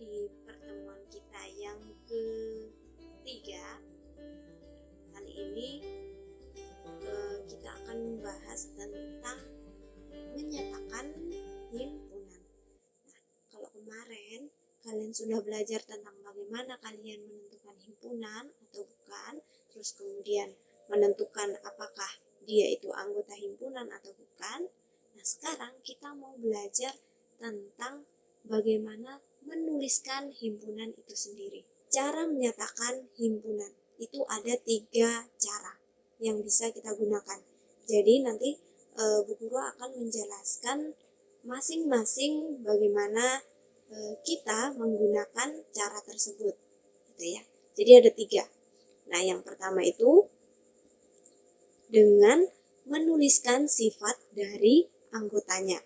di pertemuan kita yang ketiga. Kali ini kita akan membahas tentang menyatakan himpunan. Nah, kalau kemarin kalian sudah belajar tentang bagaimana kalian menentukan himpunan atau bukan, terus kemudian menentukan apakah dia itu anggota himpunan atau bukan. Nah, sekarang kita mau belajar tentang bagaimana menuliskan himpunan itu sendiri. Cara menyatakan himpunan itu ada 3 cara yang bisa kita gunakan. Jadi nanti Bu Guru akan menjelaskan masing-masing bagaimana kita menggunakan cara tersebut, gitu ya. Jadi ada 3. Nah, yang pertama itu dengan menuliskan sifat dari anggotanya.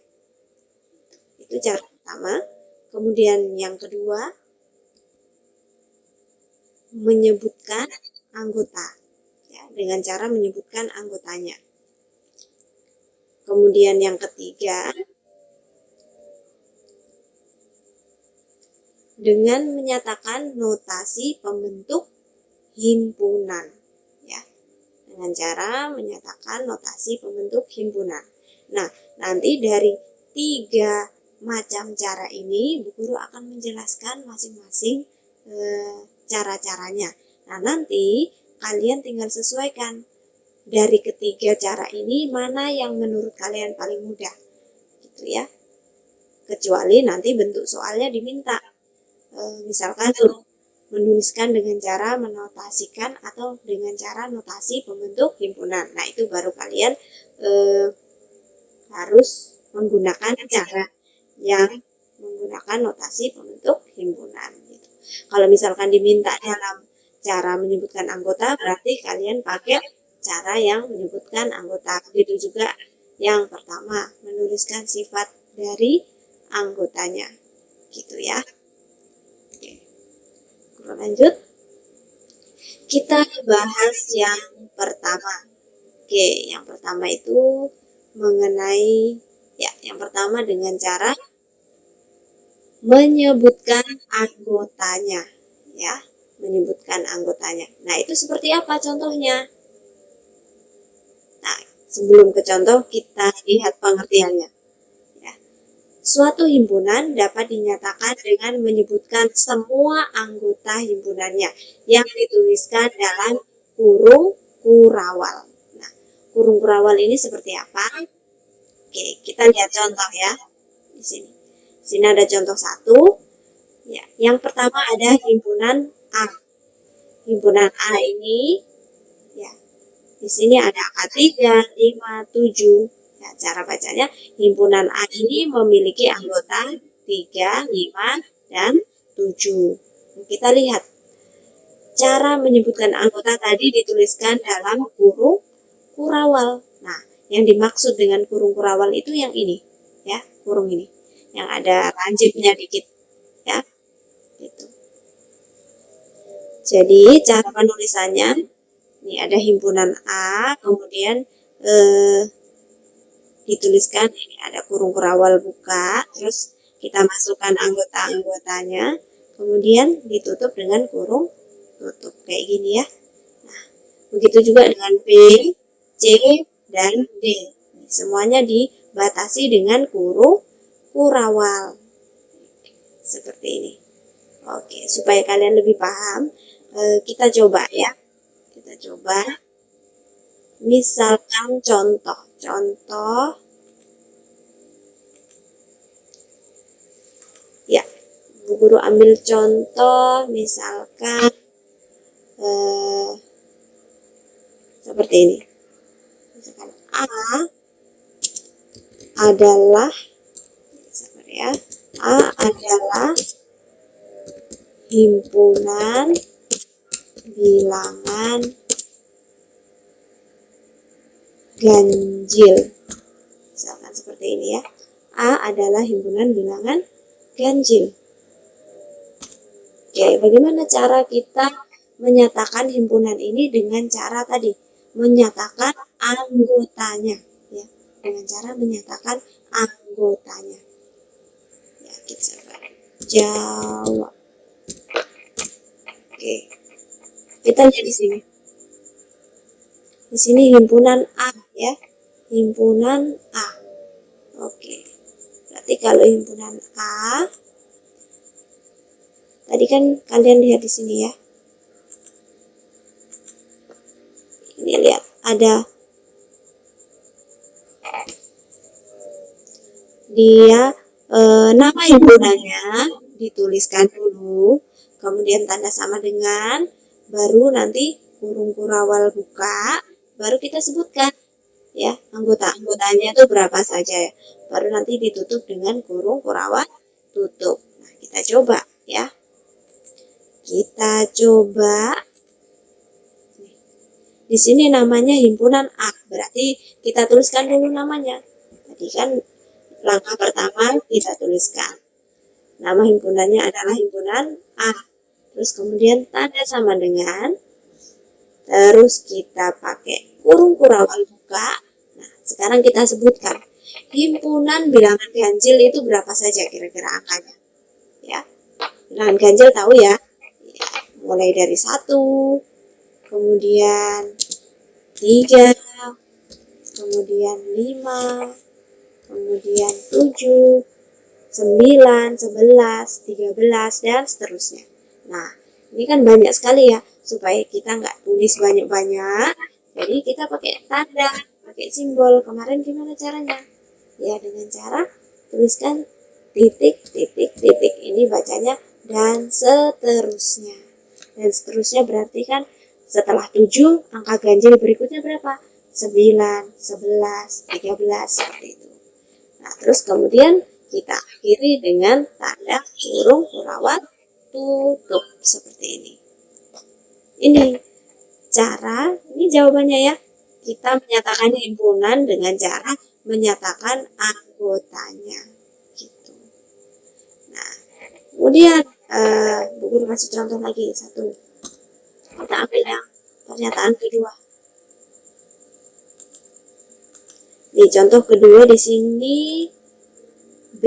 Itu cara pertama. Kemudian yang kedua, menyebutkan anggota, ya, dengan cara menyebutkan anggotanya. Kemudian yang ketiga, dengan menyatakan notasi pembentuk himpunan, ya, dengan cara menyatakan notasi pembentuk himpunan. Nah, nanti dari 3 macam cara ini Bu Guru akan menjelaskan masing-masing cara-caranya. Nah, nanti kalian tinggal sesuaikan dari ketiga cara ini mana yang menurut kalian paling mudah, gitu ya. Kecuali nanti bentuk soalnya diminta, misalkan menuliskan dengan cara menotasikan atau dengan cara notasi pembentuk himpunan. Nah, itu baru kalian harus menggunakan cara yang menggunakan notasi pembentuk himpunan, gitu. Kalau misalkan diminta dalam cara menyebutkan anggota, berarti kalian pakai cara yang menyebutkan anggota. Begitu juga yang pertama, menuliskan sifat dari anggotanya, gitu ya. Oke, lanjut. Kita bahas yang pertama. Oke, yang pertama itu mengenai, ya, yang pertama dengan cara menyebutkan anggotanya, ya, menyebutkan anggotanya. Nah, itu seperti apa contohnya? Nah, sebelum ke contoh kita lihat pengertiannya. Ya. Suatu himpunan dapat dinyatakan dengan menyebutkan semua anggota himpunannya yang dituliskan dalam kurung kurawal. Nah, kurung kurawal ini seperti apa? Oke, kita lihat contoh ya di sini. Di sini ada contoh 1. Ya, yang pertama ada himpunan A. Himpunan A ini, ya, di sini ada angka 3, 5, 7. Ya, cara bacanya himpunan A ini memiliki anggota 3, 5, dan 7. Kita lihat cara menyebutkan anggota tadi dituliskan dalam kurung kurawal. Nah, yang dimaksud dengan kurung kurawal itu yang ini, ya, kurung ini, yang ada lancipnya dikit, ya, gitu. Jadi cara penulisannya, ini ada himpunan A, kemudian dituliskan ini ada kurung kurawal buka, terus kita masukkan anggota-anggotanya, kemudian ditutup dengan kurung tutup kayak gini ya. Nah, begitu juga dengan B, C, dan D. Semuanya dibatasi dengan kurung kurawal. Seperti ini. Oke, supaya kalian lebih paham, kita coba ya. Kita coba. Misalkan contoh. Ya, Bu Guru ambil contoh misalkan seperti ini. Misalkan A adalah, ya, A adalah himpunan bilangan ganjil. Misalkan seperti ini ya. A adalah himpunan bilangan ganjil. Oke, bagaimana cara kita menyatakan himpunan ini dengan cara tadi? Menyatakan anggotanya. Ya, dengan cara menyatakan anggotanya. Ya, kita coba. Jawa. Oke, kita lihat di sini. Di sini himpunan A ya, himpunan A. Oke, berarti kalau himpunan A, tadi kan kalian lihat di sini ya. Ini lihat ada dia nama himpunannya dituliskan dulu, kemudian tanda sama dengan, baru nanti kurung kurawal buka, baru kita sebutkan ya anggota-anggotanya itu berapa saja ya. Baru nanti ditutup dengan kurung kurawal tutup. Nah, kita coba ya. Kita coba. Di sini namanya himpunan A, berarti kita tuliskan dulu namanya. Tadi kan langkah pertama kita tuliskan. Nama himpunannya adalah himpunan A. Terus kemudian tanda sama dengan. Terus kita pakai kurung kurawal buka. Nah, sekarang kita sebutkan. Himpunan bilangan ganjil itu berapa saja kira-kira angkanya? Ya, bilangan ganjil tahu ya? Ya, mulai dari 1, kemudian 3, kemudian 5, kemudian 7, 9, 11, 13, dan seterusnya. Nah, ini kan banyak sekali ya, supaya kita nggak tulis banyak-banyak, jadi kita pakai tanda, pakai simbol. Kemarin gimana caranya? Ya, dengan cara tuliskan titik, titik, titik. Ini bacanya dan seterusnya. Dan seterusnya berarti kan setelah 7, angka ganjil berikutnya berapa? 9, 11, 13, seperti itu. Nah, terus kemudian kita akhiri dengan tanda kurung kurawal tutup, seperti ini. Ini cara, ini jawabannya ya. Kita menyatakan himpunan dengan cara menyatakan anggotanya. Gitu. Nah, kemudian Bu Guru kasih contoh lagi satu. Kita ambil yang pernyataan kedua. Di contoh kedua di sini B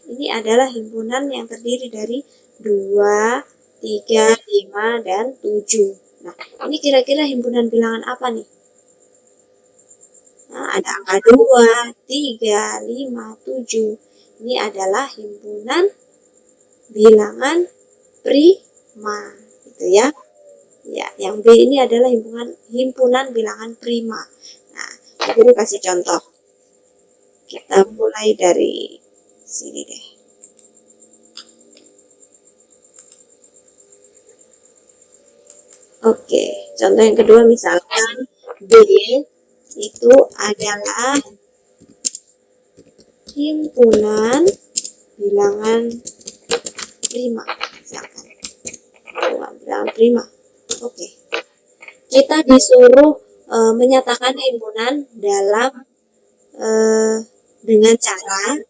ini adalah himpunan yang terdiri dari 2, 3, 5, dan 7. Nah, ini kira-kira himpunan bilangan apa nih? Nah, ada angka 2, 3, 5, 7. Ini adalah himpunan bilangan prima, gitu ya. Ya, yang B ini adalah himpunan bilangan prima. Nah, Guru kasih contoh. Kita mulai dari sini deh. Oke, contoh yang kedua misalkan B itu adalah himpunan bilangan prima, misalkan. Bilangan prima. Oke. Kita disuruh menyatakan himpunan dalam dengan cara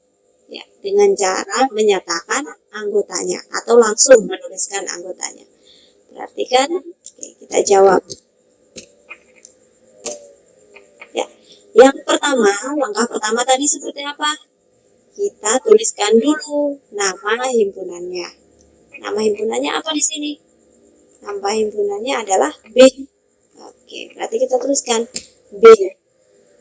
menyatakan anggotanya atau langsung menuliskan anggotanya. Perhatikan, oke, kita jawab. Ya, yang pertama, langkah pertama tadi seperti apa? Kita tuliskan dulu nama himpunannya. Nama himpunannya apa di sini? Nama himpunannya adalah B. Oke, berarti kita tuliskan B.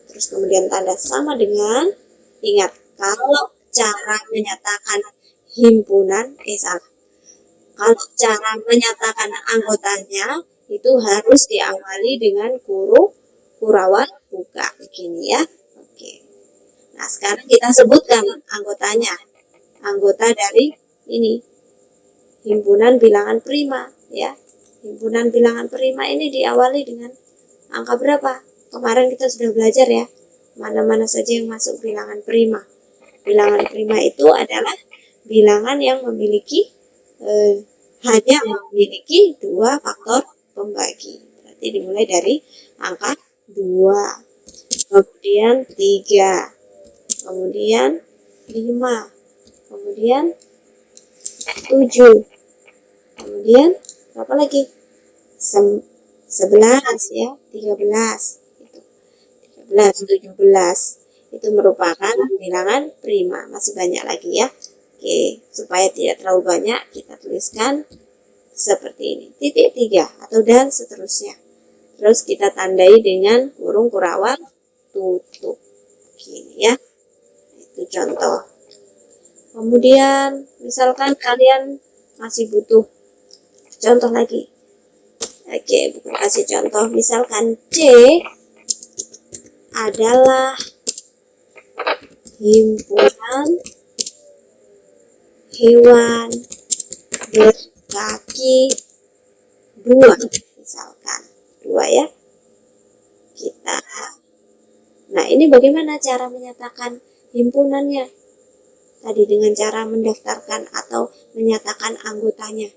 Terus kemudian tanda sama dengan, ingat, kalau cara menyatakan himpunan, salah. Kalau cara menyatakan anggotanya, itu harus diawali dengan kurung kurawal buka. Begini ya. Oke. Nah, sekarang kita sebutkan anggotanya. Anggota dari ini, himpunan bilangan prima, ya. Himpunan bilangan prima ini diawali dengan angka berapa? Kemarin kita sudah belajar ya, mana-mana saja yang masuk bilangan prima. Bilangan prima itu adalah bilangan yang memiliki hanya memiliki 2 faktor pembagi. Berarti dimulai dari angka 2, kemudian 3, kemudian 5, kemudian 7, kemudian berapa lagi? 11 ya, 13. 17 itu merupakan bilangan prima. Masih banyak lagi ya. Oke, supaya tidak terlalu banyak, kita tuliskan seperti ini, titik 3 atau dan seterusnya. Terus kita tandai dengan kurung kurawal tutup. Gini ya, itu contoh. Kemudian misalkan kalian masih butuh contoh lagi. Oke, buku kasih contoh. Misalkan C adalah himpunan hewan berkaki 2, misalkan 2 ya. Nah, ini bagaimana cara menyatakan himpunannya? Tadi dengan cara mendaftarkan atau menyatakan anggotanya.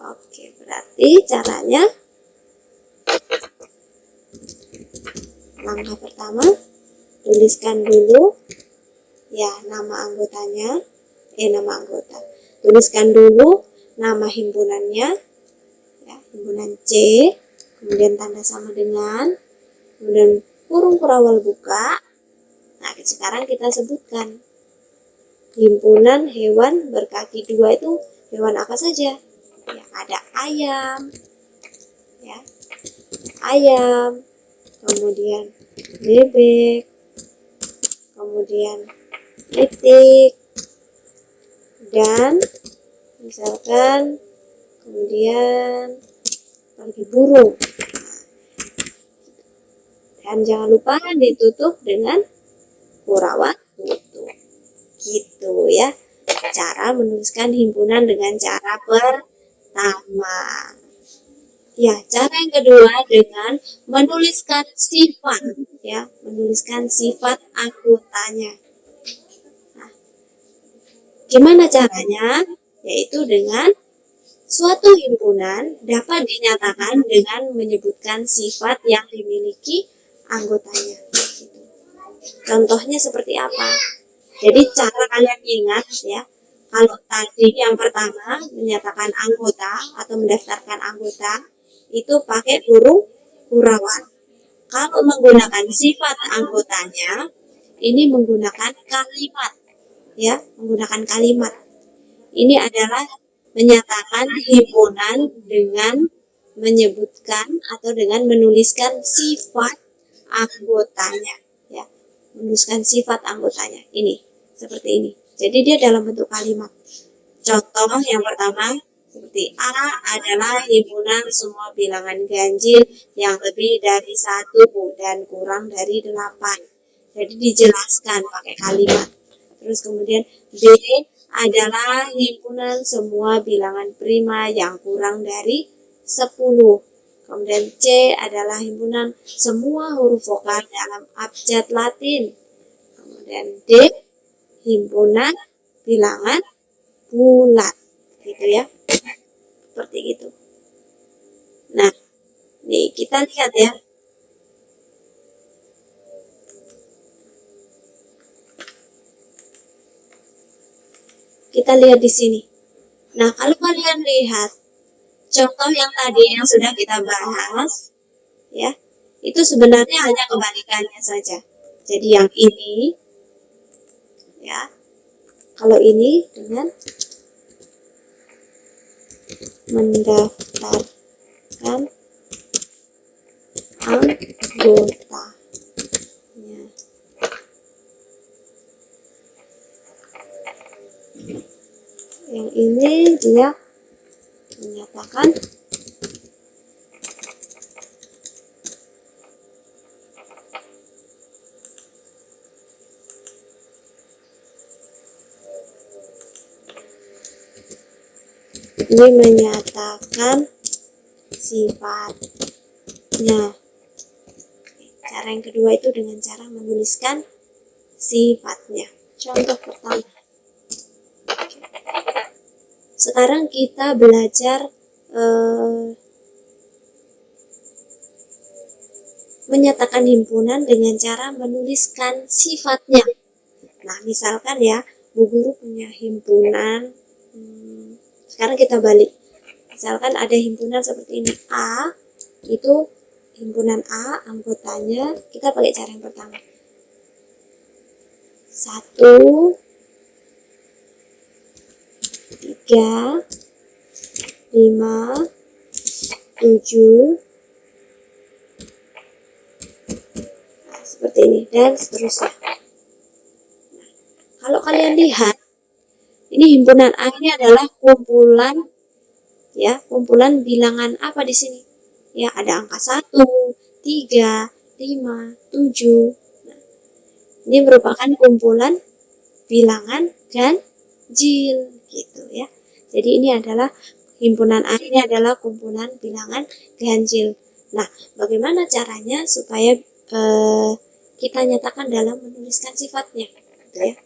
Oke, berarti caranya langkah pertama, tuliskan dulu ya nama anggotanya, nama anggota. Tuliskan dulu nama himpunannya, ya, himpunan C, kemudian tanda sama dengan, kemudian kurung kurawal buka. Nah, sekarang kita sebutkan himpunan hewan berkaki 2 itu hewan apa saja? Ya, ada ayam, ya, ayam, kemudian bebek, kemudian itik, dan misalkan kemudian lagi burung. Dan jangan lupa ditutup dengan kurawal tutup. Gitu ya, cara menuliskan himpunan dengan cara pertama. Ya, cara yang kedua dengan menuliskan sifat, ya, menuliskan sifat anggotanya. Nah, gimana caranya? Yaitu dengan suatu himpunan dapat dinyatakan dengan menyebutkan sifat yang dimiliki anggotanya. Contohnya seperti apa? Jadi cara kalian ingat ya, kalau tadi yang pertama menyatakan anggota atau mendaftarkan anggota itu pakai huruf kurawal. Kalau menggunakan sifat anggotanya, ini menggunakan kalimat, ya, menggunakan kalimat. Ini adalah menyatakan himpunan dengan menyebutkan atau dengan menuliskan sifat anggotanya, ya, menuliskan sifat anggotanya. Ini seperti ini. Jadi dia dalam bentuk kalimat. Contoh yang pertama seperti A adalah himpunan semua bilangan ganjil yang lebih dari 1 dan kurang dari 8. Jadi dijelaskan pakai kalimat. Terus kemudian B adalah himpunan semua bilangan prima yang kurang dari 10. Kemudian C adalah himpunan semua huruf vokal dalam abjad Latin. Kemudian D himpunan bilangan bulat, gitu ya, seperti itu. Nah, nih kita lihat ya, kita lihat di sini. Nah, kalau kalian lihat contoh yang tadi yang sudah kita bahas, ya, itu sebenarnya hanya kebalikannya saja. Jadi yang ini, ya, kalau ini dengan mendaftarkan anggotanya. Yang ini dia menyatakan sifatnya. Cara yang kedua itu dengan cara menuliskan sifatnya. Contoh pertama. Sekarang kita belajar menyatakan himpunan dengan cara menuliskan sifatnya. Nah, misalkan ya, Bu Guru punya himpunan, sekarang kita balik. Misalkan ada himpunan seperti ini, A, itu himpunan A, anggotanya, kita pakai cara yang pertama. 1, 3, 5, 7, nah, seperti ini, dan seterusnya. Kalau kalian lihat, ini himpunan A ini adalah kumpulan, ya, kumpulan bilangan apa di sini? Ya, ada angka 1, 3, 5, 7. Nah, ini merupakan kumpulan bilangan ganjil, gitu ya. Jadi ini adalah himpunan A ini adalah kumpulan bilangan ganjil. Nah, bagaimana caranya supaya kita nyatakan dalam menuliskan sifatnya, gitu ya.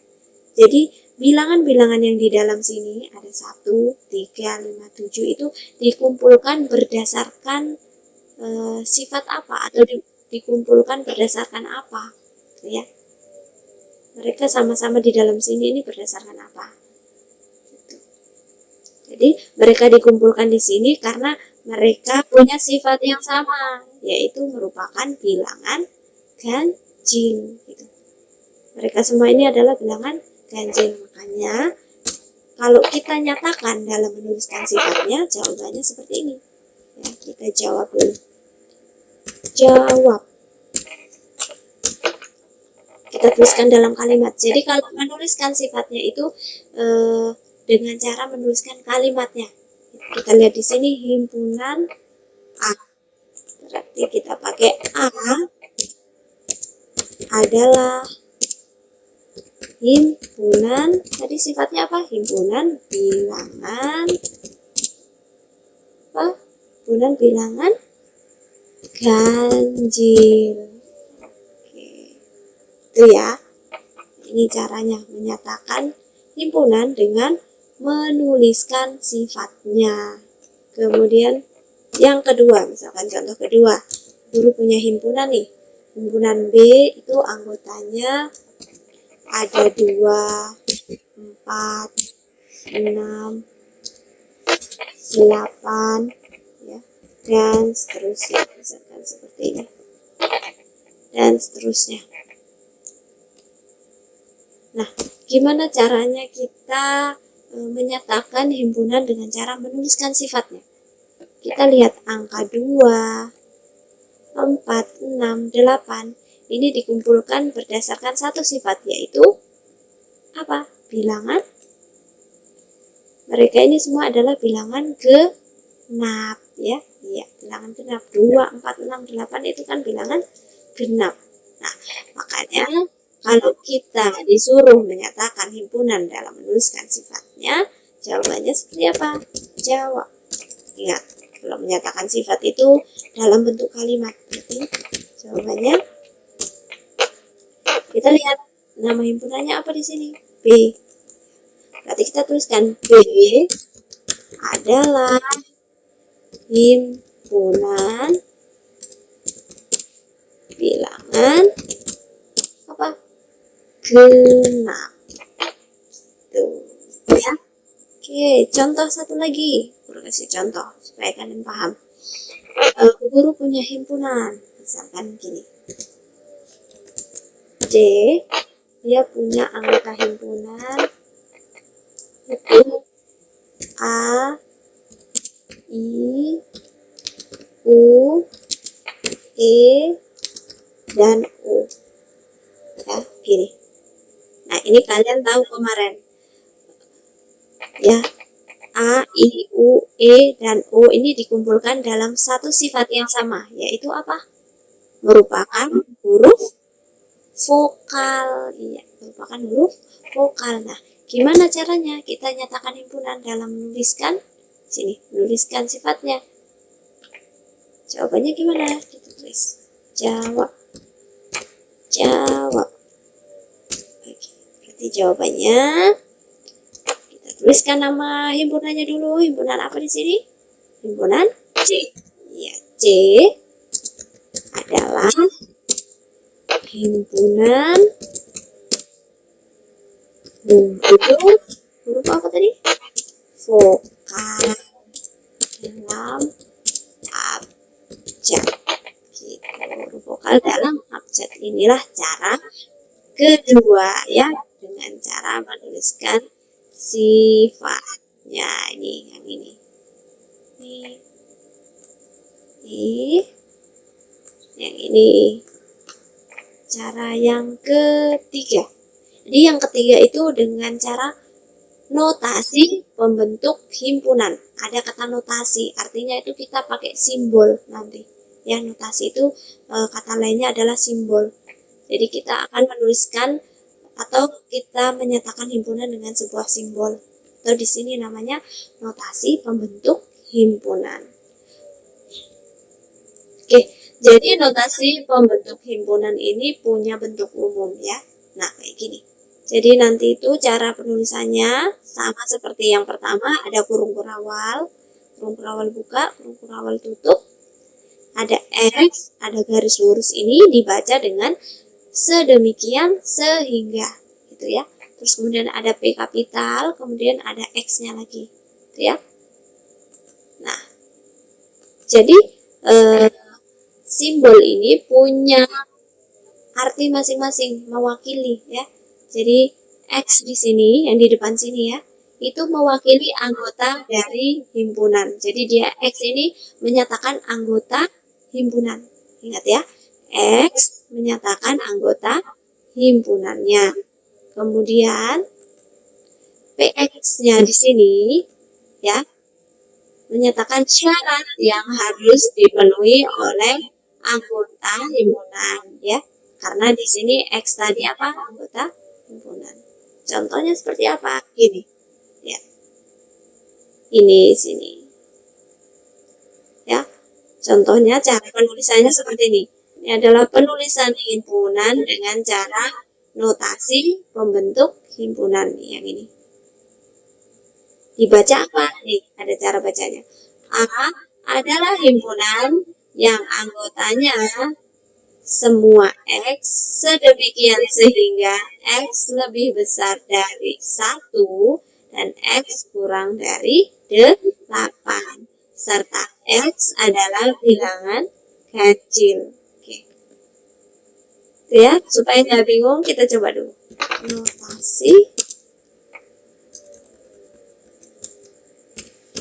Jadi bilangan-bilangan yang di dalam sini ada 1, 3, 5, 7 itu dikumpulkan berdasarkan sifat apa atau dikumpulkan berdasarkan apa, gitu ya. Mereka sama-sama di dalam sini ini berdasarkan apa? Gitu. Jadi mereka dikumpulkan di sini karena mereka punya sifat yang sama, yaitu merupakan bilangan ganjil. Gitu. Mereka semua ini adalah bilangan ganjil. Makanya kalau kita nyatakan dalam menuliskan sifatnya, jawabannya seperti ini. Ya, kita jawab dulu. Jawab. Kita tuliskan dalam kalimat. Jadi kalau menuliskan sifatnya itu dengan cara menuliskan kalimatnya. Kita lihat di sini himpunan A. Berarti kita pakai A adalah himpunan, tadi sifatnya apa? Himpunan bilangan apa? Himpunan bilangan ganjil. Oke. Itu ya. Ini caranya menyatakan himpunan dengan menuliskan sifatnya. Kemudian yang kedua, misalkan contoh kedua, guru punya himpunan nih. Himpunan B itu anggotanya ada 2, 4, 6, 8, ya, dan seterusnya, misalkan seperti ini, dan seterusnya. Nah, gimana caranya kita menyatakan himpunan dengan cara menuliskan sifatnya? Kita lihat angka 2, 4, 6, 8 ini dikumpulkan berdasarkan satu sifat, yaitu apa? Bilangan. Mereka ini semua adalah bilangan genap, ya. Iya, bilangan genap. 2, 4, 6, 8 itu kan bilangan genap. Nah, makanya kalau kita disuruh menyatakan himpunan dalam menuliskan sifatnya, jawabannya seperti apa? Jawab. Ingat, kalau menyatakan sifat itu dalam bentuk kalimat, berarti jawabannya kita lihat nama himpunannya apa di sini? B. Berarti kita tuliskan B adalah himpunan bilangan apa? Genap. Tuh, ya. Oke, contoh satu lagi. Guru kasih contoh supaya kalian paham. Guru punya himpunan, misalkan gini. D, dia punya anggota himpunan itu A, I, U, E, dan U. Ya, gini. Nah, ini kalian tahu kemarin. Ya, A, I, U, E, dan O ini dikumpulkan dalam satu sifat yang sama, yaitu apa? Merupakan huruf vokal. Iya, merupakan huruf vokal. Nah, gimana caranya kita nyatakan himpunan dalam menuliskan sini, menuliskan sifatnya? Jawabannya gimana? Kita tulis. Jawab. Jawab. Oke, berarti jawabannya kita tuliskan nama himpunannya dulu. Himpunan apa di sini? Himpunan C. Ya, C adalah himpunan huruf apa tadi? Vokal dalam abjad. Gitu, huruf vokal dalam abjad. Inilah cara kedua, ya, dengan cara menuliskan sifat. Ya, ini yang ini. Ini yang ini. Cara yang ketiga. Jadi yang ketiga itu dengan cara notasi pembentuk himpunan. Ada kata notasi, artinya itu kita pakai simbol nanti. Ya, notasi itu kata lainnya adalah simbol. Jadi kita akan menuliskan atau kita menyatakan himpunan dengan sebuah simbol. Atau di sini namanya notasi pembentuk himpunan. Oke, jadi notasi pembentuk himpunan ini punya bentuk umum ya. Nah, kayak gini. Jadi nanti itu cara penulisannya sama seperti yang pertama, ada kurung kurawal buka, kurung kurawal tutup, ada X, ada garis lurus ini dibaca dengan sedemikian sehingga, gitu ya. Terus kemudian ada P kapital, kemudian ada X-nya lagi, gitu ya. Nah, jadi simbol ini punya arti masing-masing, mewakili ya. Jadi X di sini, yang di depan sini ya, itu mewakili anggota dari himpunan. Jadi dia X ini menyatakan anggota himpunan. Ingat ya, X menyatakan anggota himpunannya. Kemudian PX-nya di sini ya menyatakan syarat yang harus dipenuhi oleh anggota himpunan ya. Karena di sini X tadi apa? Anggota himpunan. Contohnya seperti apa? Gini. Ya. Ini sini. Ya. Contohnya cara penulisannya seperti ini. Ini adalah penulisan himpunan dengan cara notasi pembentuk himpunan yang ini. Dibaca apa? Nih, ada cara bacanya. A adalah himpunan yang anggotanya semua X sedemikian sehingga X lebih besar dari 1 dan X kurang dari 8 serta X adalah bilangan kecil. Oke. Itu ya, supaya nggak bingung kita coba dulu.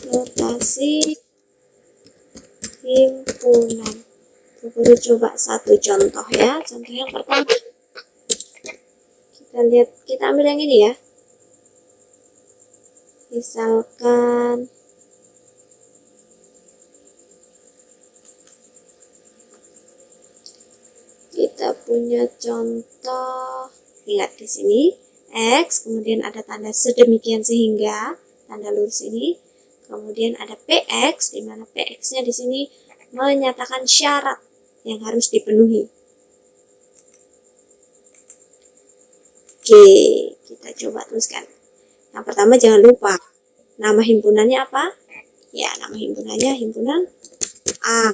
Notasi himpunan. Baru coba satu contoh ya. Contoh yang pertama. Kita lihat, kita ambil yang ini ya. Misalkan kita punya contoh. Ingat di sini X, kemudian ada tanda sedemikian sehingga, tanda lurus ini. Kemudian ada PX, di mana PX-nya di sini menyatakan syarat yang harus dipenuhi. Oke, kita coba tuliskan. Yang pertama jangan lupa, nama himpunannya apa? Ya, nama himpunannya himpunan A.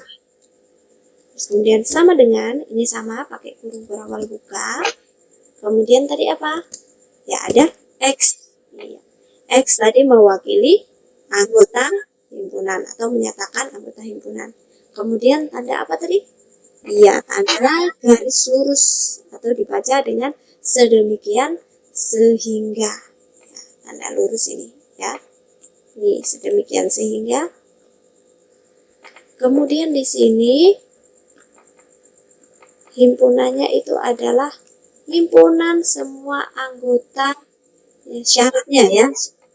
Terus kemudian sama dengan, ini sama pakai kurung berawal buka. Kemudian tadi apa? Ya, ada X. X tadi mewakili anggota himpunan atau menyatakan anggota himpunan. Kemudian tanda apa tadi? Iya, tanda garis lurus atau dibaca dengan sedemikian sehingga. Ya, tanda lurus ini ya. Ini sedemikian sehingga. Kemudian di sini himpunannya itu adalah himpunan semua anggota ya, syaratnya ya.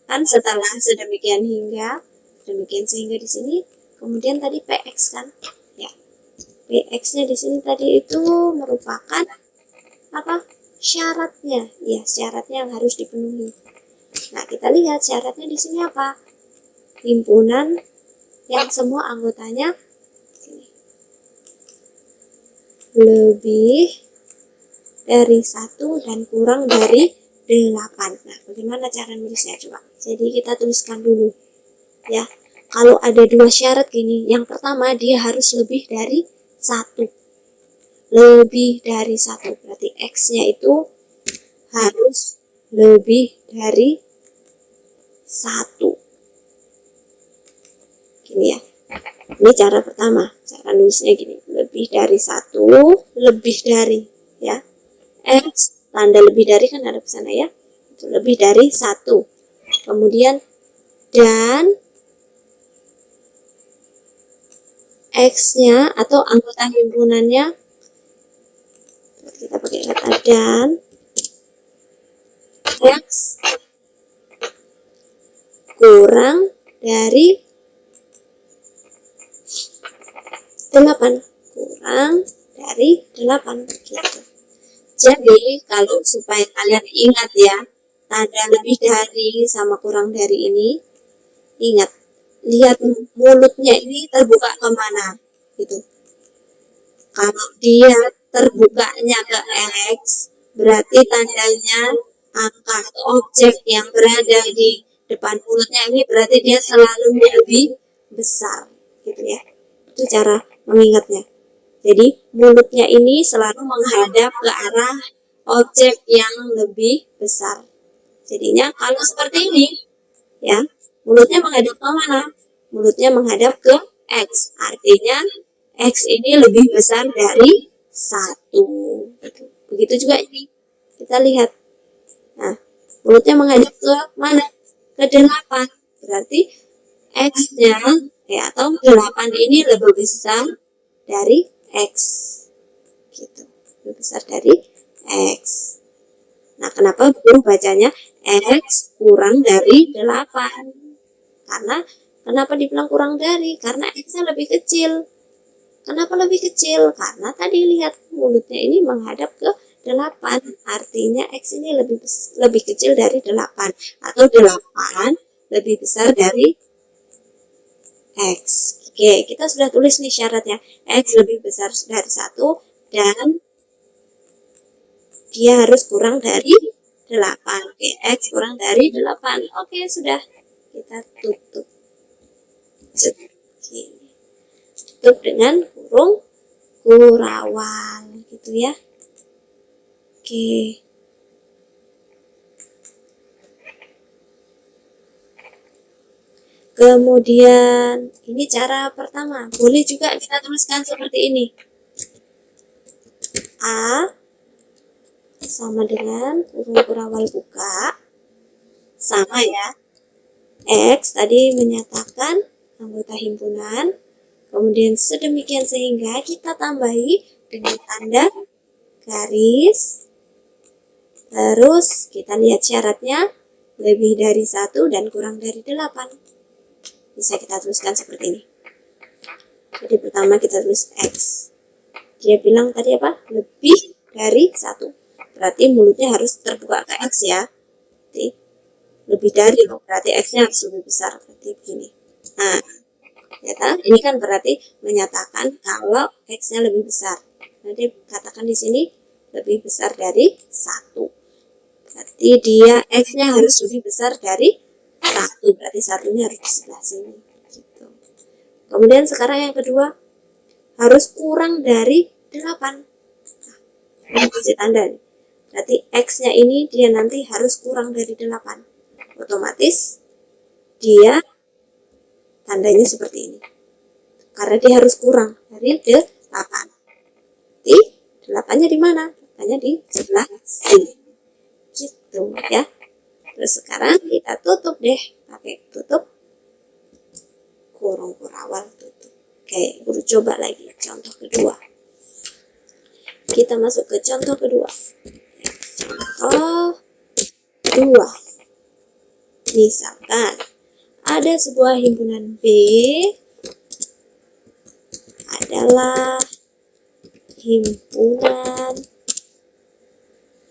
Kan setelah sedemikian hingga, demikian sehingga di sini, kemudian tadi PX kan, ya PX-nya di sini tadi itu merupakan apa? Syaratnya, ya syaratnya yang harus dipenuhi. Nah kita lihat syaratnya di sini apa? Himpunan yang semua anggotanya lebih dari 1 dan kurang dari 8. Nah, bagaimana cara nulisnya coba? Jadi kita tuliskan dulu. Ya, kalau ada dua syarat gini, yang pertama dia harus lebih dari 1. Lebih dari 1 berarti X-nya itu harus lebih dari 1. Gini ya. Ini cara pertama. Cara nulisnya gini, lebih dari 1, lebih dari ya. X tanda lebih dari kan ada ke sana ya. Itu lebih dari 1. Kemudian dan X-nya atau anggota himpunannya, kita pakai kata dan X kurang dari 8, kurang dari 8 gitu. Jadi kalau supaya kalian ingat ya, tanda lebih dari sama kurang dari ini, ingat, lihat mulutnya ini terbuka kemana gitu. Kalau dia terbukanya ke X, berarti tandanya angka atau objek yang berada di depan mulutnya ini berarti dia selalu lebih besar gitu ya. Itu cara mengingatnya. Jadi mulutnya ini selalu menghadap ke arah objek yang lebih besar. Jadinya kalau seperti ini, ya, mulutnya menghadap ke mana? Mulutnya menghadap ke X. Artinya X ini lebih besar dari 1. Begitu juga ini. Kita lihat. Nah, mulutnya menghadap ke mana? Ke 8. Berarti X-nya ya, atau 8 ini lebih besar dari X gitu, lebih besar dari X. Nah, kenapa guru bacanya X kurang dari 8? Karena kenapa dibilang kurang dari? Karena X-nya lebih kecil. Kenapa lebih kecil? Karena tadi lihat mulutnya ini menghadap ke 8, artinya X ini lebih kecil dari 8, atau 8 lebih besar dari X. Oke, kita sudah tulis nih syaratnya. X lebih besar dari 1 dan dia harus kurang dari 8. Oke, X kurang dari 8. Oke, sudah. Kita tutup. Tutup dengan kurung kurawal gitu ya. Oke. Kemudian ini cara pertama. Boleh juga kita tuliskan seperti ini. A sama dengan kurung kurawal buka, sama ya. X tadi menyatakan anggota himpunan, kemudian sedemikian sehingga kita tambahi dengan tanda garis, terus kita lihat syaratnya lebih dari 1 dan kurang dari 8. Bisa kita tuliskan seperti ini. Jadi pertama kita tulis X. Dia bilang tadi apa? Lebih dari 1. Berarti mulutnya harus terbuka ke X ya. Berarti lebih dari, berarti X-nya harus lebih besar. Berarti begini. Nah, ternyata ini kan berarti menyatakan kalau X-nya lebih besar. Nanti katakan di sini lebih besar dari 1. Berarti dia X-nya harus lebih besar dari 1. Berarti satunya harus di sebelah sini. Gitu. Kemudian sekarang yang kedua, harus kurang dari 8. Nah, ini kasih tanda nih. Berarti X-nya ini dia nanti harus kurang dari 8. Otomatis dia tandanya seperti ini. Karena dia harus kurang dari 8. Jadi 8-nya di mana? 8-nya di sebelah sini. Gitu ya. Terus sekarang kita tutup deh. Pakai tutup kurung kurawal tutup. Oke, guru coba lagi contoh kedua. Kita masuk ke contoh kedua. Contoh 2. Misalkan ada sebuah himpunan B adalah himpunan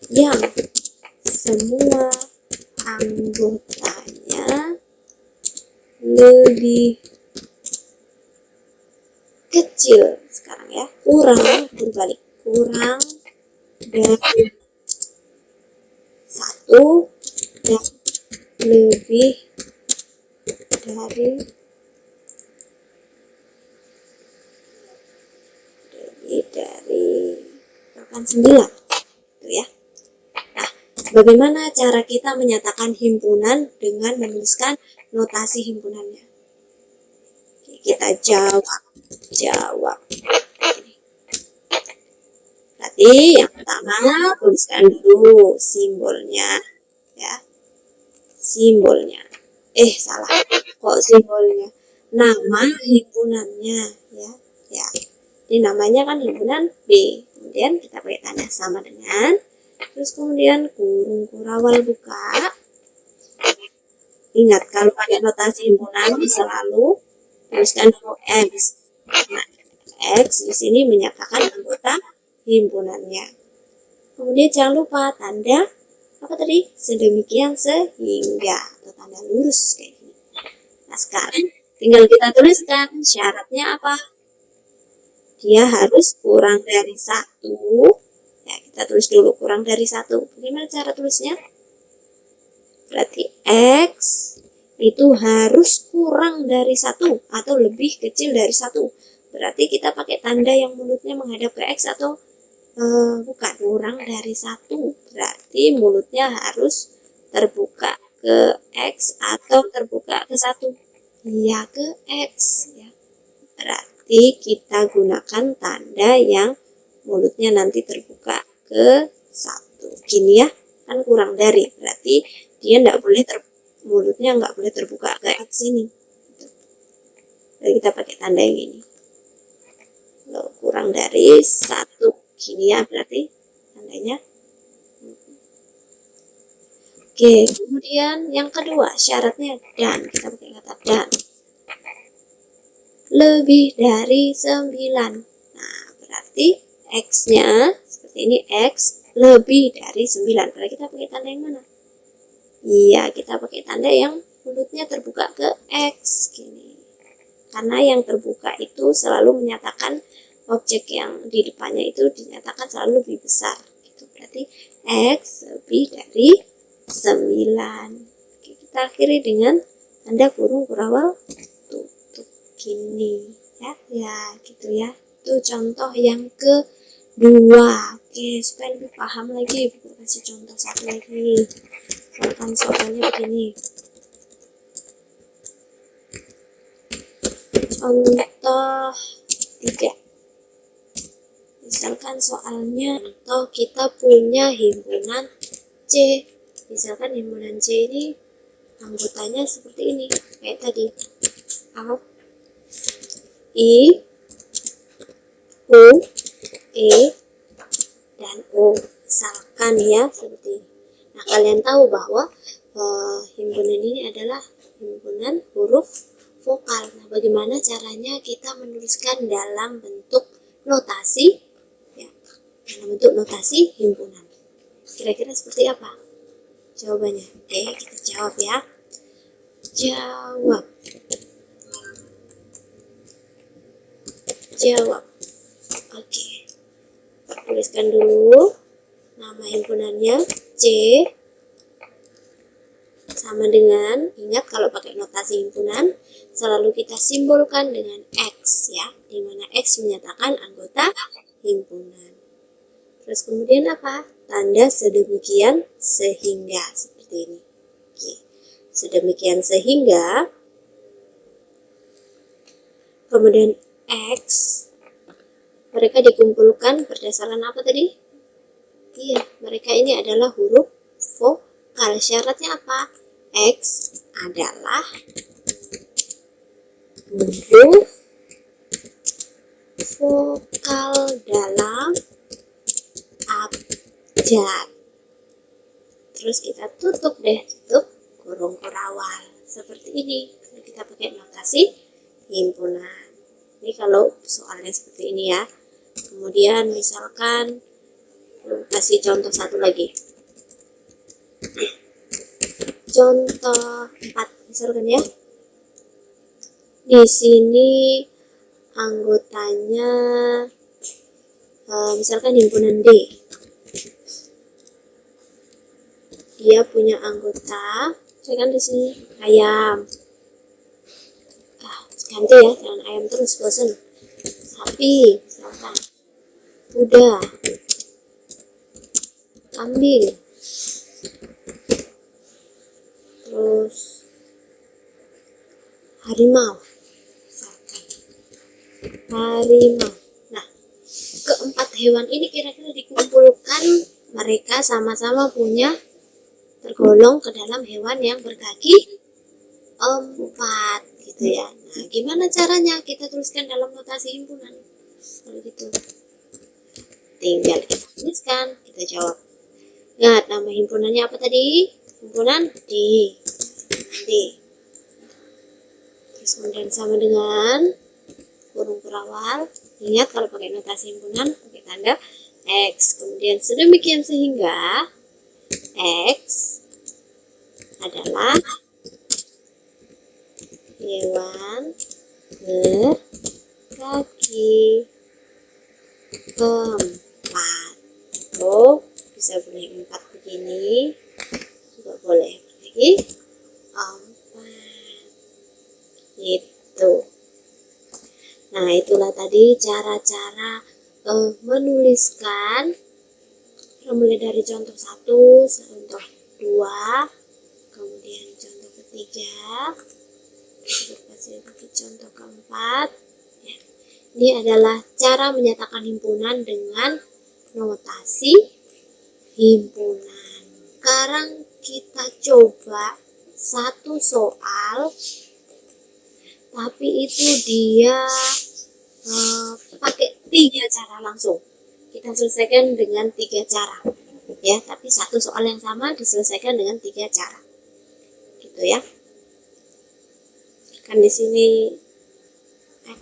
yang semua anggotanya lebih kecil. Sekarang ya, kurang berbalik, kurang dari 1 dan lebih dari 9 gitu ya. Nah, bagaimana cara kita menyatakan himpunan dengan menuliskan notasi himpunannya? Oke, kita jawab. Berarti yang pertama tuliskan dulu simbolnya ya. Simbolnya. Salah, kok simbolnya, nama himpunannya, ya. Ya, ini namanya kan himpunan B, kemudian kita pakai tanda sama dengan, terus kemudian kurung kurawal buka. Ingat, kalau pakai notasi himpunan selalu tuliskan dulu X. Nah, X di sini menyatakan anggota himpunannya. Kemudian jangan lupa tanda apa tadi? Sedemikian sehingga, atau tanda lurus kayak gini. Nah, sekarang tinggal kita tuliskan syaratnya apa? Dia harus kurang dari 1. Ya, kita tulis dulu kurang dari 1. Bagaimana cara tulisnya? Berarti X itu harus kurang dari 1 atau lebih kecil dari 1. Berarti kita pakai tanda yang mulutnya menghadap ke X atau bukan, kurang dari 1. Berarti mulutnya harus terbuka ke X atau terbuka ke 1. Ya, ke X. Ya. Berarti kita gunakan tanda yang mulutnya nanti terbuka ke 1. Gini ya, kan kurang dari. Berarti dia mulutnya nggak boleh terbuka ke X ini. Jadi kita pakai tanda yang ini. Loh, kurang dari 1. Gini ya, berarti tandanya. Oke, kemudian yang kedua syaratnya dan. Kita pakai kata dan. Lebih dari 9. Nah, berarti X-nya seperti ini, X lebih dari 9. Berarti kita pakai tanda yang mana? Iya, kita pakai tanda yang mulutnya terbuka ke X. Gini. Karena yang terbuka itu selalu menyatakan objek yang di depannya itu dinyatakan selalu lebih besar. Gitu. Berarti X lebih dari 9. Oke, kita akhiri dengan tanda kurung kurawal tutup. Gini. Ya, gitu ya. Itu contoh yang kedua. Oke, supaya lebih paham lagi, aku kasih contoh satu lagi. Misalkan soalnya begini. Contoh 3. Misalkan soalnya, contoh kita punya himpunan C. Misalkan himpunan C ini anggotanya seperti ini, kayak tadi. A, I, U, E, dan O. Misalkan ya, seperti ini. Nah, kalian tahu bahwa himpunan ini adalah himpunan huruf vokal. Nah, bagaimana caranya kita menuliskan dalam bentuk notasi? Ya, dalam bentuk notasi himpunan. Kira-kira seperti apa jawabannya? Oke, kita jawab ya. Jawab. Oke. Tuliskan dulu nama himpunannya C sama dengan, ingat kalau pakai notasi himpunan selalu kita simbolkan dengan X ya, dimana X menyatakan anggota himpunan. Terus kemudian apa? Tanda sedemikian sehingga, seperti ini. Oke. Sedemikian sehingga, kemudian X mereka dikumpulkan berdasarkan apa tadi? Iya, mereka ini adalah huruf vokal. Syaratnya apa? X adalah huruf vokal dalam abjad. Terus kita tutup kurung kurawal seperti ini. Kita pakai notasi himpunan. Ini kalau soalnya seperti ini ya. Kemudian misalkan kasih contoh satu lagi. Contoh 4 misalkan ya. Di sini anggotanya misalkan himpunan D. Dia punya anggota, misalkan di sini ayam. Ganti ya, jangan ayam terus, bosan. Sapi, misalkan. Kuda. Kambing. Terus harimau. Misalkan. Harimau. Nah, keempat hewan ini kira-kira dikumpulkan, mereka sama-sama punya tergolong ke dalam hewan yang berkaki 4 gitu ya. Nah, gimana caranya kita tuliskan dalam notasi himpunan? Kalau gitu tinggal kita tuliskan, kita jawab. Ingat, nama himpunannya apa tadi? Himpunan D. D. Terus kemudian sama dengan kurung kurawal. Ingat, kalau pakai notasi himpunan pakai tanda X. Kemudian sedemikian sehingga X adalah hewan berkaki 4. Oh, bisa boleh 4 begini, juga boleh lagi 4 gitu. Nah, itulah tadi cara-cara menuliskan, mulai dari contoh 1, contoh 2, kemudian contoh ketiga, contoh keempat. Ya. Ini adalah cara menyatakan himpunan dengan notasi himpunan. Sekarang kita coba satu soal, tapi itu dia pakai 3 cara langsung. Kita selesaikan dengan 3 cara, ya. Tapi satu soal yang sama diselesaikan dengan 3 cara, gitu ya. Kan di sini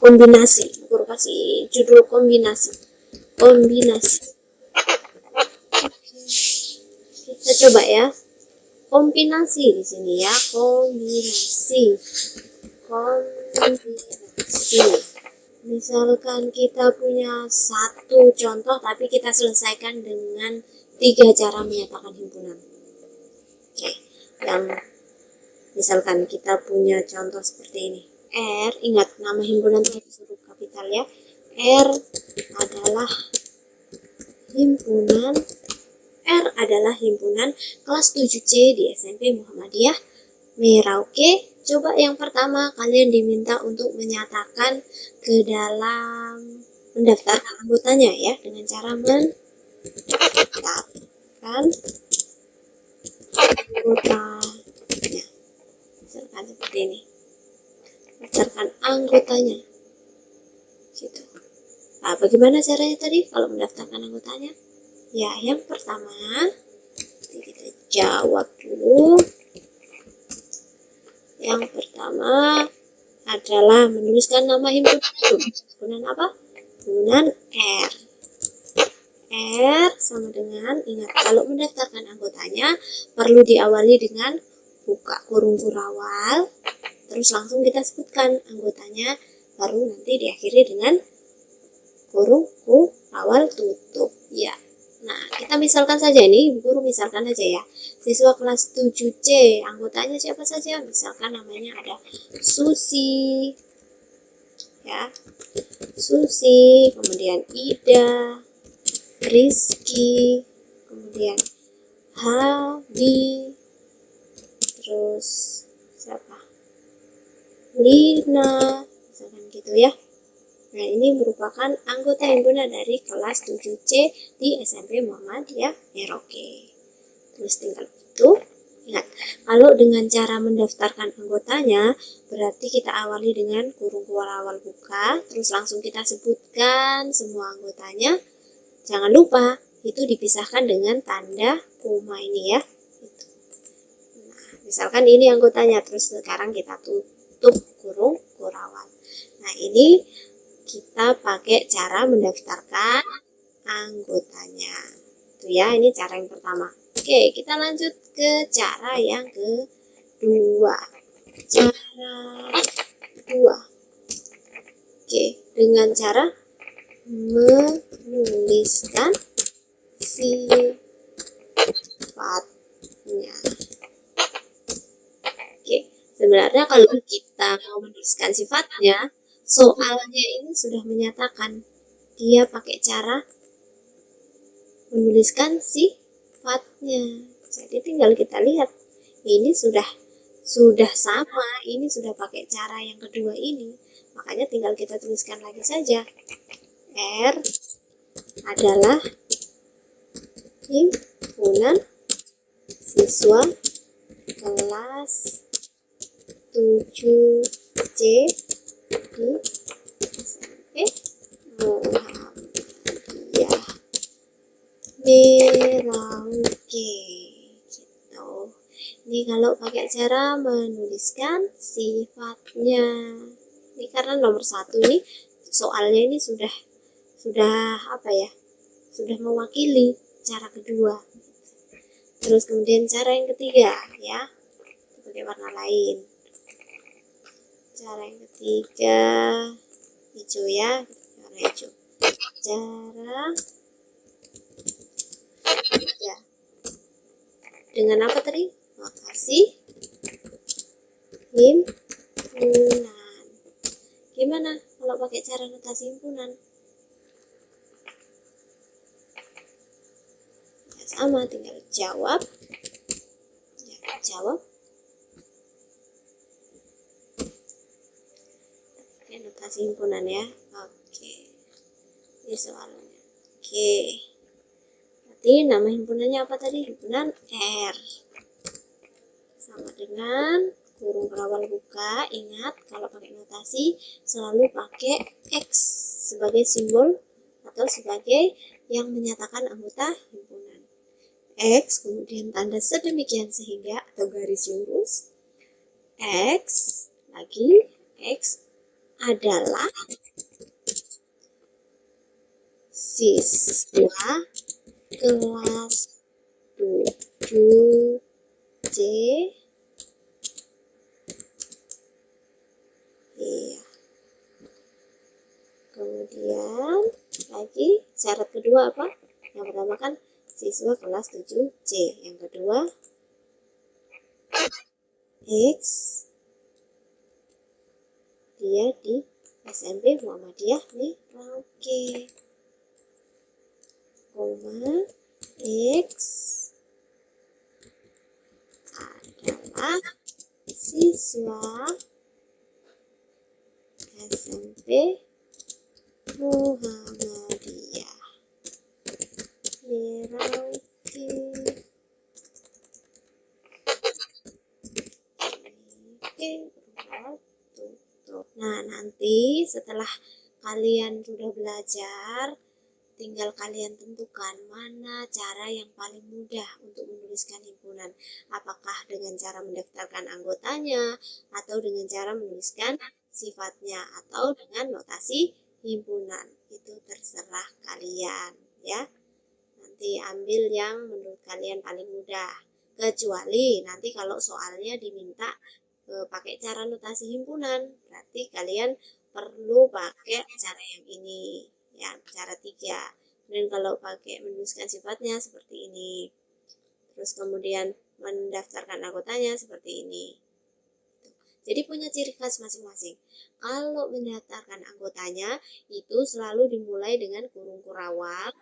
kombinasi, guru kasih judul kombinasi. Kita coba ya, kombinasi di sini ya, kombinasi. Misalkan kita punya satu contoh, tapi kita selesaikan dengan 3 cara menyatakan himpunan. Oke, yang misalkan kita punya contoh seperti ini. R, ingat nama himpunan itu huruf kapital ya. R adalah himpunan kelas 7C di SMP Muhammadiyah Merauke. Coba yang pertama, kalian diminta untuk menyatakan ke dalam mendaftarkan anggotanya ya, dengan cara mendaftarkan anggotanya. Misalkan seperti ini. Daftarkan anggotanya. Gitu. Nah, bagaimana caranya tadi kalau mendaftarkan anggotanya? Ya, yang pertama kita jawab dulu. Yang pertama adalah menuliskan nama himpunan. Himpunan apa? Himpunan R. R sama dengan, ingat, kalau mendaftarkan anggotanya perlu diawali dengan buka kurung kurawal, terus langsung kita sebutkan anggotanya, baru nanti diakhiri dengan kurung kurawal tutup ya. Nah, kita misalkan saja ini, guru misalkan aja ya, siswa kelas 7C, anggotanya siapa saja? Misalkan namanya ada Susi ya, Susi, kemudian Ida, Rizky, kemudian Hadi, terus siapa? Lina, misalkan gitu ya. Nah, ini merupakan anggota himpunan dari kelas 7C di SMP Muhammadiyah Merauke. Terus tinggal itu, ingat, kalau dengan cara mendaftarkan anggotanya, berarti kita awali dengan kurung kurawal buka, terus langsung kita sebutkan semua anggotanya. Jangan lupa, itu dipisahkan dengan tanda koma ini ya. Nah, misalkan ini anggotanya, terus sekarang kita tutup kurung kurawal. Nah, ini kita pakai cara mendaftarkan anggotanya. Itu ya, ini cara yang pertama. Oke, kita lanjut ke cara yang kedua. Cara kedua. Oke, dengan cara menuliskan sifatnya. Oke, sebenarnya kalau kita mau menuliskan sifatnya, soalnya ini sudah menyatakan dia pakai cara menuliskan sifatnya. Jadi tinggal kita lihat, ini sudah sama, ini sudah pakai cara yang kedua ini. Makanya tinggal kita tuliskan lagi saja. R adalah himpunan siswa kelas 7C di SMP Muhammadiyah Merauke gitu. Ini kalau pakai cara menuliskan sifatnya. Ini karena nomor 1 ini soalnya ini sudah apa ya? Sudah mewakili cara kedua. Terus kemudian cara yang ketiga ya, pakai warna lain. Cara yang ketiga hijau ya, warna hijau. Cara ketiga dengan apa tadi? Notasi himpunan. Gimana kalau pakai cara notasi himpunan? Ya, sama, tinggal jawab. Ya, jawab. Oke, notasi himpunan ya. Oke. Ini soalnya. Oke. Berarti nama himpunannya apa tadi? Himpunan R. Sama dengan kurung berawal buka. Ingat, kalau pakai notasi selalu pakai X sebagai simbol atau sebagai yang menyatakan anggota himpunan. X, kemudian tanda sedemikian sehingga atau garis lurus. X, lagi X adalah siswa kelas 7C. Iya. Kemudian lagi syarat kedua apa? Yang pertama kan siswa kelas 7C. Yang kedua X dia di SMP Muhammadiyah Merauke. Koma X adalah siswa SMP Muhammadiyah Merauke. Nah, nanti setelah kalian sudah belajar, tinggal kalian tentukan mana cara yang paling mudah untuk menuliskan himpunan. Apakah dengan cara mendaftarkan anggotanya, atau dengan cara menuliskan sifatnya, atau dengan notasi himpunan. Itu terserah kalian ya. Nanti ambil yang menurut kalian paling mudah. Kecuali nanti kalau soalnya diminta pakai cara notasi himpunan, berarti kalian perlu pakai cara yang ini ya, cara 3. Dan kalau pakai menuliskan sifatnya seperti ini, terus kemudian mendaftarkan anggotanya seperti ini. Jadi punya ciri khas masing-masing. Kalau mendaftarkan anggotanya itu selalu dimulai dengan kurung kurawal,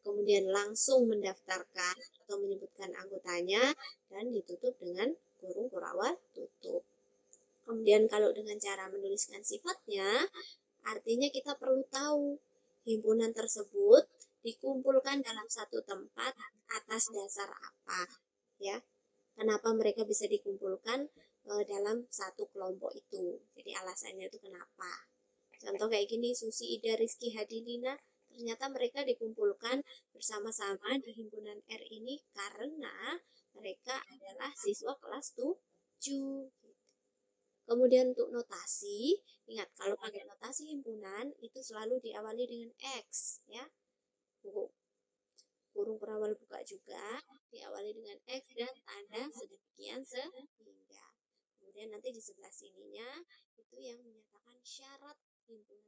kemudian langsung mendaftarkan atau menyebutkan anggotanya, dan ditutup dengan kurung kurawal tutup. Kemudian kalau dengan cara menuliskan sifatnya, artinya kita perlu tahu himpunan tersebut dikumpulkan dalam satu tempat atas dasar apa, ya. Kenapa mereka bisa dikumpulkan dalam satu kelompok itu. Jadi alasannya itu kenapa. Contoh kayak gini, Susi, Ida, Rizky, Hadilina, ternyata mereka dikumpulkan bersama-sama di himpunan R ini karena mereka adalah siswa kelas 7. Kemudian untuk notasi, ingat kalau pakai notasi himpunan itu selalu diawali dengan X ya. Kurung berawal buka juga diawali dengan X dan tanda sedemikian sehingga. Kemudian nanti di sebelah sininya itu yang menyatakan syarat himpunan.